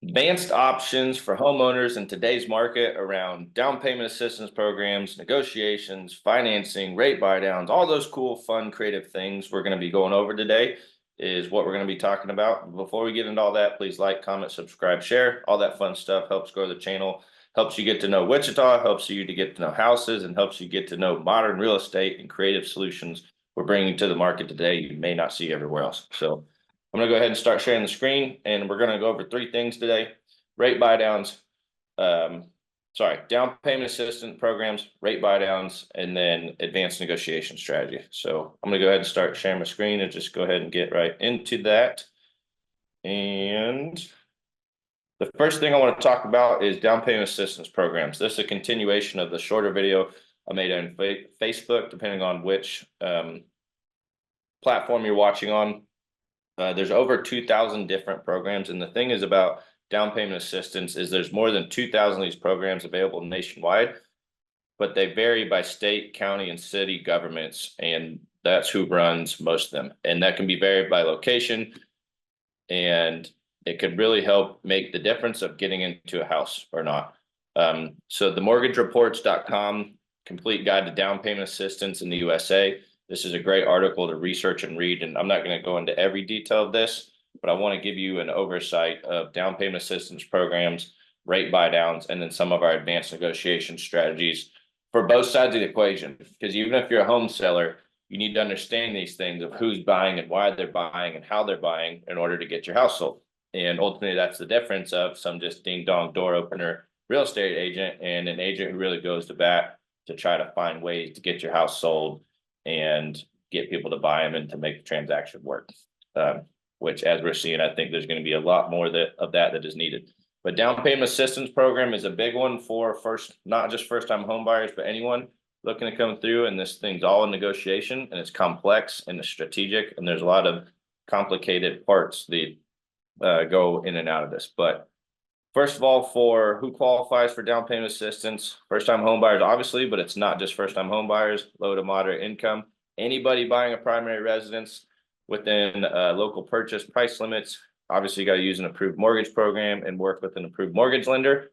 Advanced options for homeowners in today's market around down payment assistance programs, negotiations, financing, rate buy downs, all those cool, fun, creative things we're going to be going over today is what we're going to be talking about. Before we get into all that, please like, comment, subscribe, share. All that fun stuff helps grow the channel, helps you get to know Wichita, helps you to get to know houses, and helps you get to know modern real estate and creative solutions we're bringing to the market today you may not see everywhere else. So I'm going to go ahead and start sharing the screen, and we're going to go over three things today: rate buy downs, down payment assistance programs, rate buy downs, and then advanced negotiation strategy. So I'm going to go ahead and start sharing my screen and just go ahead and get right into that. And the first thing I want to talk about is down payment assistance programs. This is a continuation of the shorter video I made on Facebook, depending on which platform you're watching on. There's over 2,000 different programs. And the thing is about down payment assistance is there's more than 2,000 of these programs available nationwide, but they vary by state, county, and city governments. And that's who runs most of them. And that can be varied by location. And it could really help make the difference of getting into a house or not. So the mortgagereports.com complete guide to down payment assistance in the USA. This is a great article to research and read, and I'm not going to go into every detail of this, but I want to give you an oversight of down payment assistance programs, rate buy downs, and then some of our advanced negotiation strategies for both sides of the equation. Because even if you're a home seller, you need to understand these things of who's buying and why they're buying and how they're buying in order to get your house sold. And ultimately, that's the difference of some just ding dong door opener real estate agent and an agent who really goes to bat to try to find ways to get your house sold and get people to buy them and to make the transaction work. Which, as we're seeing, I think there's going to be a lot more of that is needed. But down payment assistance program is a big one for not just first-time home buyers, but anyone looking to come through. And this thing's all in negotiation, and it's complex and it's strategic, and there's a lot of complicated parts that go in and out of this. But first of all, for who qualifies for down payment assistance, first-time home buyers, obviously, but it's not just first-time home buyers, low to moderate income, anybody buying a primary residence within local purchase price limits. Obviously, you got to use an approved mortgage program and work with an approved mortgage lender.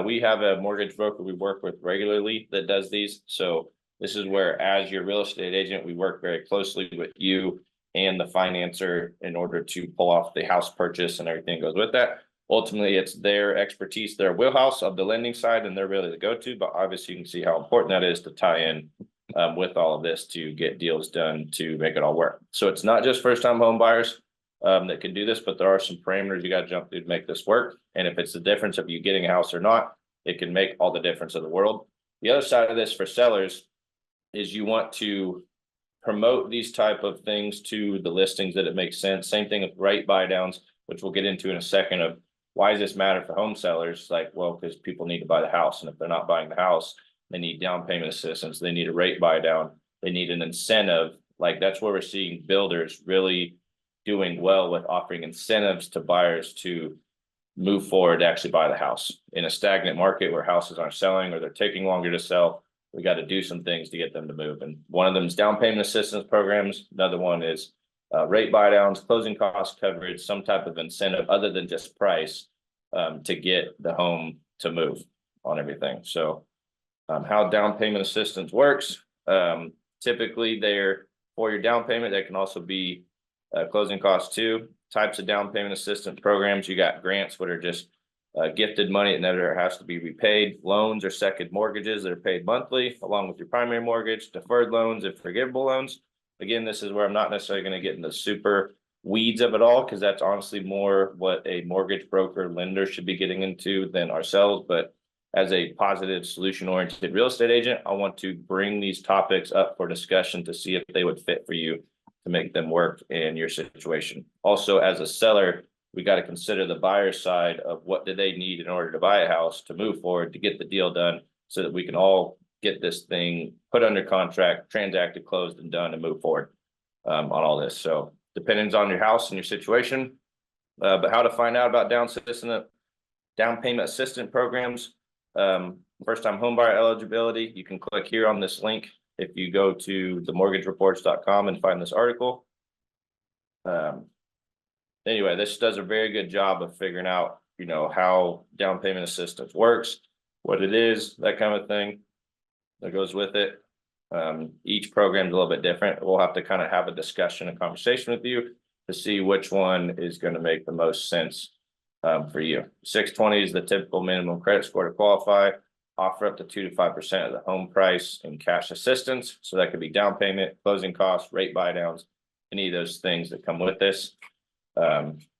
We have a mortgage broker we work with regularly that does these. So this is where, as your real estate agent, we work very closely with you and the financer in order to pull off the house purchase and everything goes with that. Ultimately, it's their expertise, their wheelhouse of the lending side, and they're really the go-to. But obviously, you can see how important that is to tie in with all of this to get deals done to make it all work. So it's not just first-time home buyers that can do this, but there are some parameters you got to jump through to make this work. And if it's the difference of you getting a house or not, it can make all the difference in the world. The other side of this for sellers is you want to promote these type of things to the listings that it makes sense. Same thing with rate buy downs, which we'll get into in a second of why does this matter for home sellers? Like, well, because people need to buy the house. And if they're not buying the house, they need down payment assistance. They need a rate buy down. They need an incentive. Like, that's where we're seeing builders really doing well with offering incentives to buyers to move forward to actually buy the house. In a stagnant market where houses aren't selling or they're taking longer to sell, we got to do some things to get them to move. And one of them is down payment assistance programs. Another one is rate buy downs, closing cost coverage, some type of incentive other than just price to get the home to move on everything. So how down payment assistance works, typically they're for your down payment. That can also be closing costs too. Types of down payment assistance programs: you got grants, what are just gifted money that never has to be repaid. Loans or second mortgages that are paid monthly along with your primary mortgage. Deferred loans and forgivable loans. Again, this is where I'm not necessarily going to get into super weeds of it all, because that's honestly more what a mortgage broker lender should be getting into than ourselves. But as a positive solution-oriented real estate agent, I want to bring these topics up for discussion to see if they would fit for you to make them work in your situation. Also, as a seller, we got to consider the buyer side of what do they need in order to buy a house, to move forward, to get the deal done, so that we can all get this thing put under contract, transacted, closed, and done, and move forward on all this. So depends on your house and your situation. But how to find out about down payment assistance programs, first-time homebuyer eligibility, you can click here on this link if you go to the mortgagereports.com and find this article. Anyway, this does a very good job of figuring out you know, how down payment assistance works, what it is, that kind of thing that goes with it. Each program's a little bit different. We'll have to kind of have a discussion and conversation with you to see which one is going to make the most sense for you. 620 is the typical minimum credit score to qualify. Offer up to 2 to 5% of the home price in cash assistance. So that could be down payment, closing costs, rate buy downs, any of those things that come with this.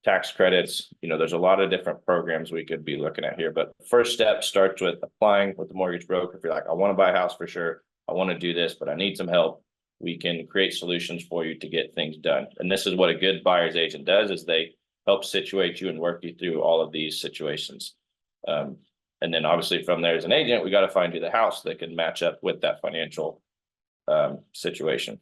Tax credits, you know, there's a lot of different programs we could be looking at here, but the first step starts with applying with the mortgage broker. If you're like, I want to buy a house for sure, I want to do this, but I need some help, we can create solutions for you to get things done. And this is what a good buyer's agent does, is they help situate you and work you through all of these situations. And then obviously from there as an agent, we got to find you the house that can match up with that financial situation.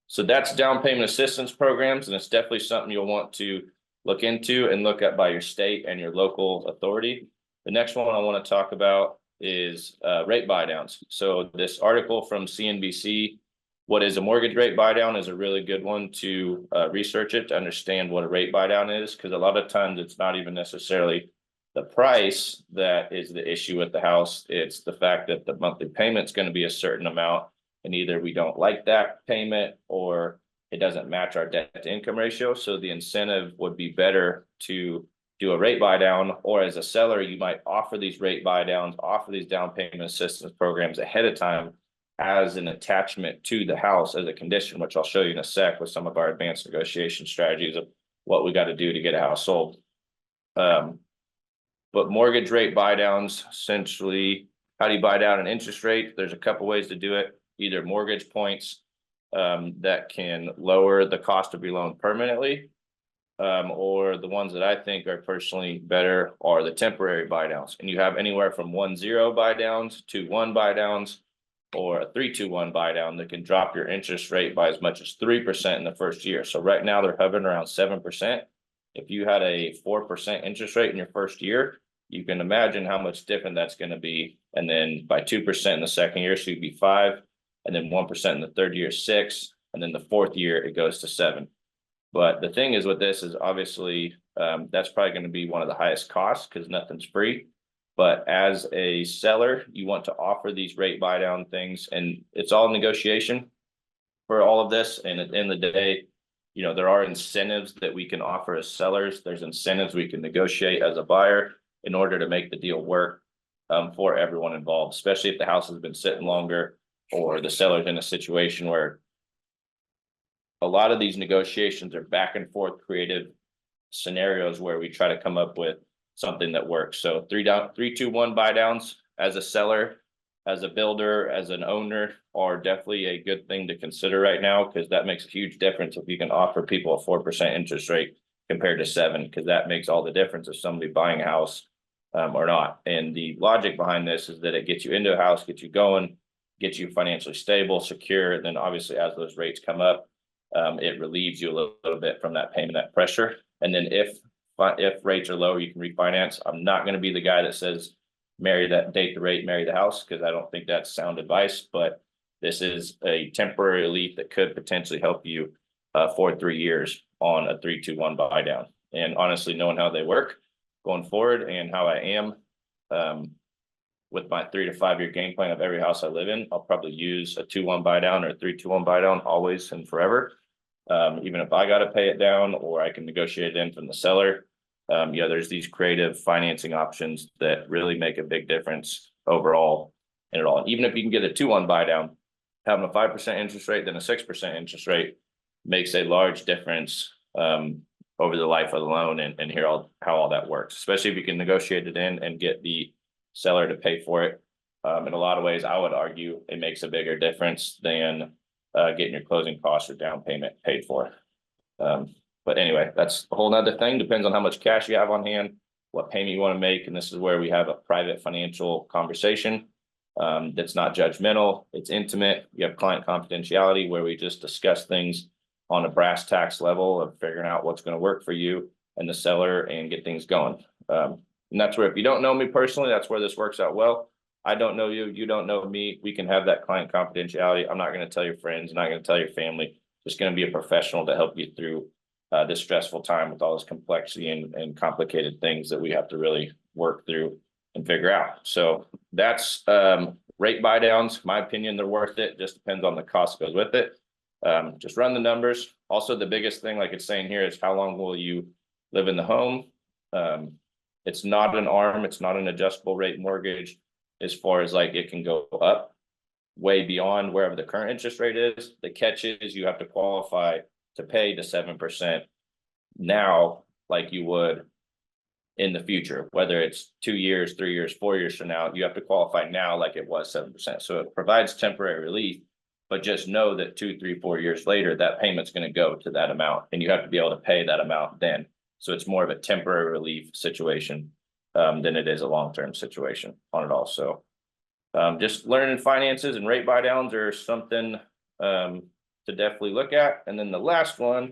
So that's down payment assistance programs, and it's definitely something you'll want to look into and look at by your state and your local authority. The next one I want to talk about is rate buy downs. So this article from CNBC, what is a mortgage rate buy down, is a really good one to research it to understand what a rate buy down is, because a lot of times it's not even necessarily the price that is the issue with the house. It's the fact that the monthly payment's going to be a certain amount, and either we don't like that payment or it doesn't match our debt to income ratio. So the incentive would be better to do a rate buy down, or as a seller, you might offer these rate buy downs, offer these down payment assistance programs ahead of time as an attachment to the house as a condition, which I'll show you in a sec with some of our advanced negotiation strategies of what we got to do to get a house sold. But mortgage rate buy downs, essentially, how do you buy down an interest rate? There's a couple ways to do it. Either mortgage points that can lower the cost of your loan permanently, or the ones that I think are personally better are the temporary buy downs. And you have anywhere from 1-0 buy downs to 1 buy downs, or a 3-2-1 buy down that can drop your interest rate by as much as 3% in the first year. So right now they're hovering around 7%. If you had a 4% interest rate in your first year, you can imagine how much different that's going to be. And then by 2% in the second year, so you'd be 5. And then 1% in the third year, 6, and then the fourth year it goes to 7. But the thing is with this is obviously that's probably going to be one of the highest costs because nothing's free. But as a seller, you want to offer these rate buy down things, and it's all negotiation for all of this. And at the end of the day, you know, there are incentives that we can offer as sellers. There's incentives we can negotiate as a buyer in order to make the deal work for everyone involved, especially if the house has been sitting longer, or the seller's in a situation where a lot of these negotiations are back and forth creative scenarios where we try to come up with something that works. So 3-2-1 buy downs as a seller, as a builder, as an owner are definitely a good thing to consider right now, because that makes a huge difference if you can offer people a 4% interest rate compared to 7%, because that makes all the difference if somebody buying a house or not. And the logic behind this is that it gets you into a house, gets you going, get you financially stable, secure. And then obviously as those rates come up, it relieves you a little bit from that payment, that pressure. And then if rates are low, you can refinance. I'm not going to be the guy that says date the rate, marry the house, because I don't think that's sound advice, but this is a temporary relief that could potentially help you for 3 years on a 3-2-1 buy down. And honestly, knowing how they work going forward and how I am, with my 3 to 5 year game plan of every house I live in, I'll probably use a 2-1 buy down or a 3-2-1 buy down always and forever. Even if I got to pay it down, or I can negotiate it in from the seller. Yeah, there's these creative financing options that really make a big difference overall in it all. And even if you can get a 2-1 buy down, having a 5% interest rate, then a 6% interest rate makes a large difference over the life of the loan, and hear how all that works, especially if you can negotiate it in and get the seller to pay for it. In a lot of ways, I would argue it makes a bigger difference than getting your closing costs or down payment paid for. But anyway, that's a whole nother thing. Depends on how much cash you have on hand, what payment you want to make. And this is where we have a private financial conversation that's not judgmental. It's intimate. You have client confidentiality, where we just discuss things on a brass tacks level of figuring out what's going to work for you and the seller and get things going. And that's where, if you don't know me personally, that's where this works out well. I don't know you, you don't know me. We can have that client confidentiality. I'm not going to tell your friends, I'm not going to tell your family. Just going to be a professional to help you through this stressful time with all this complexity and complicated things that we have to really work through and figure out. So that's rate buy downs. My opinion, they're worth it. Just depends on the cost that goes with it. Just run the numbers. Also, the biggest thing, like it's saying here, is how long will you live in the home? It's not an ARM, it's not an adjustable rate mortgage, as far as like it can go up way beyond wherever the current interest rate is. The catch is you have to qualify to pay the 7% now, like you would in the future, whether it's 2 years, 3 years, 4 years from now. You have to qualify now like it was 7%. So it provides temporary relief, but just know that 2, 3, 4 years later, that payment's going to go to that amount, and you have to be able to pay that amount then. So it's more of a temporary relief situation than it is a long-term situation on it all. So just learning finances and rate buy downs are something to definitely look at. And then the last one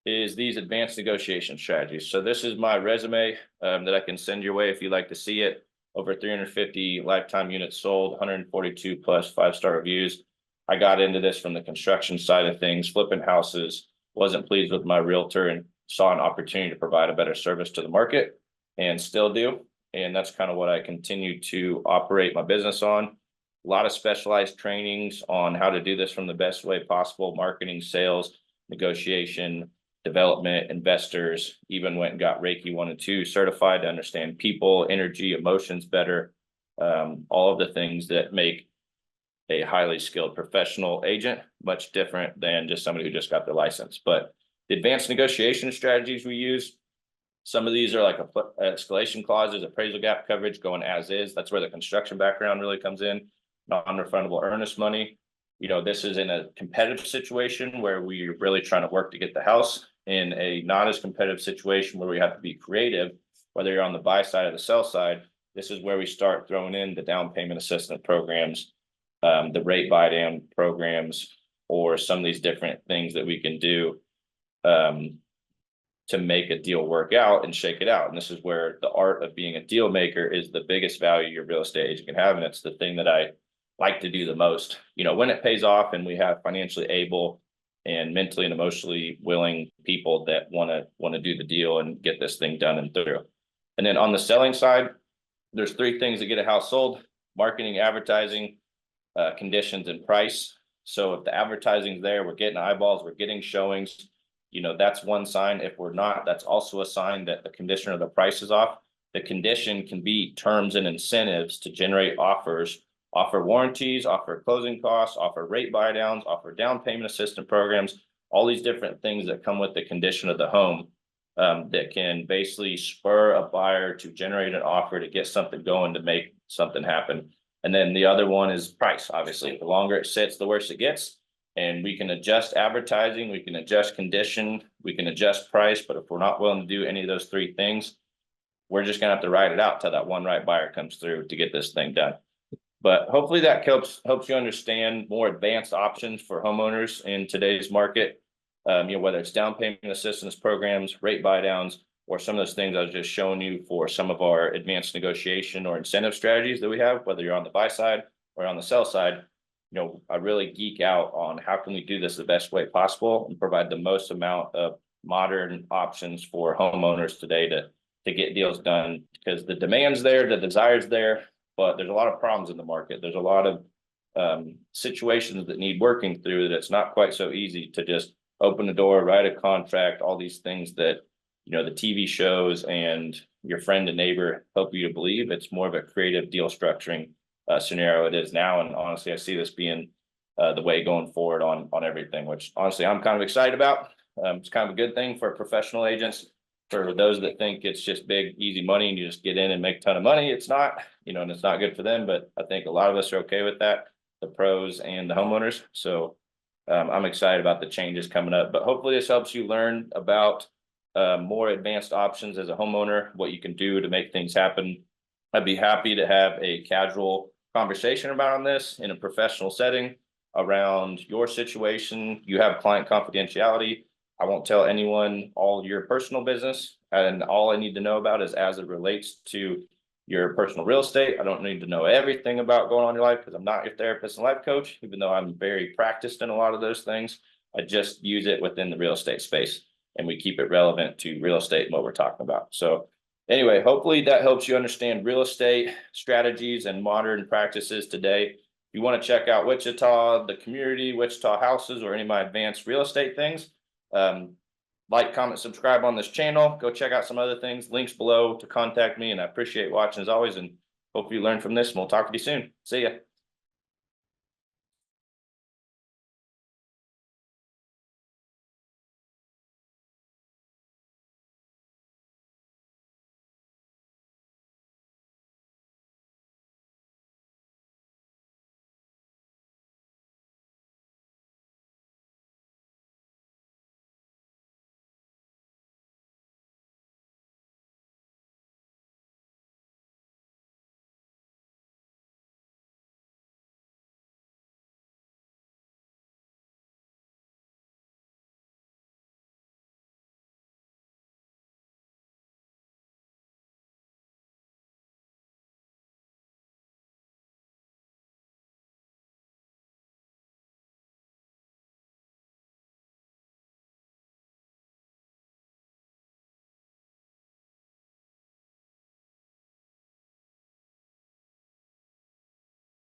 is these advanced negotiation strategies. So this is my resume that I can send your way if you'd like to see it. Over 350 lifetime units sold, 142 plus 5-star reviews. I got into this from the construction side of things, flipping houses, wasn't pleased with my realtor, and saw an opportunity to provide a better service to the market, and still do. And that's kind of what I continue to operate my business on. A lot of specialized trainings on how to do this from the best way possible: marketing, sales, negotiation, development, investors. Even went and got Reiki 1 and 2 certified to understand people, energy, emotions better. All of the things that make a highly skilled professional agent much different than just somebody who just got their license. But the advanced negotiation strategies we use, some of these are like escalation clauses, appraisal gap coverage, going as is. That's where the construction background really comes in. Non-refundable earnest money. You know, this is in a competitive situation where we're really trying to work to get the house. In a not as competitive situation where we have to be creative, whether you're on the buy side or the sell side, this is where we start throwing in the down payment assistance programs, the rate buy down programs, or some of these different things that we can do to make a deal work out and shake it out. And this is where the art of being a deal maker is the biggest value your real estate agent can have. And it's the thing that I like to do the most. You know, when it pays off and we have financially able and mentally and emotionally willing people that want to do the deal and get this thing done and through. And then on the selling side, there's 3 things that get a house sold: marketing, advertising, conditions, and price. So if the advertising's there, we're getting eyeballs, we're getting showings, you know, that's one sign. If we're not, that's also a sign that the condition or the price is off. The condition can be terms and incentives to generate offers, offer warranties, offer closing costs, offer rate buy downs, offer down payment assistance programs, all these different things that come with the condition of the home that can basically spur a buyer to generate an offer to get something going, to make something happen. And then the other one is price. Obviously, the longer it sits, the worse it gets. And we can adjust advertising, we can adjust condition, we can adjust price. But if we're not willing to do any of those 3 things, we're just gonna have to ride it out till that one right buyer comes through to get this thing done. But hopefully that helps you understand more advanced options for homeowners in today's market. You know, whether it's down payment assistance programs, rate buy downs, or some of those things I was just showing you for some of our advanced negotiation or incentive strategies that we have, whether you're on the buy side or on the sell side. You know, I really geek out on how can we do this the best way possible and provide the most amount of modern options for homeowners today to get deals done, because the demand's there, the desire's there, but there's a lot of problems in the market. There's a lot of situations that need working through, that it's not quite so easy to just open the door, write a contract, all these things that, you know, the TV shows and your friend and neighbor help you to believe. It's more of a creative deal structuring scenario it is now. And honestly, I see this being the way going forward on everything, which honestly I'm kind of excited about. It's kind of a good thing for professional agents. For those that think it's just big, easy money and you just get in and make a ton of money, it's not, you know, and it's not good for them. But I think a lot of us are okay with that, the pros and the homeowners. So I'm excited about the changes coming up. But hopefully this helps you learn about more advanced options as a homeowner, what you can do to make things happen. I'd be happy to have a casual conversation about this in a professional setting around your situation. You have client confidentiality. I won't tell anyone all your personal business, and all I need to know about is as it relates to your personal real estate. I don't need to know everything about going on in your life, because I'm not your therapist and life coach, even though I'm very practiced in a lot of those things. I just use it within the real estate space. and we keep it relevant to real estate and what we're talking about. So anyway, hopefully that helps you understand real estate strategies and modern practices today. If you want to check out Wichita, the community, Wichita houses, or any of my advanced real estate things, like, comment, subscribe on this channel. Go check out some other things. Links below to contact me. And I appreciate watching as always, and hope you learn from this. And we'll talk to you soon. See ya.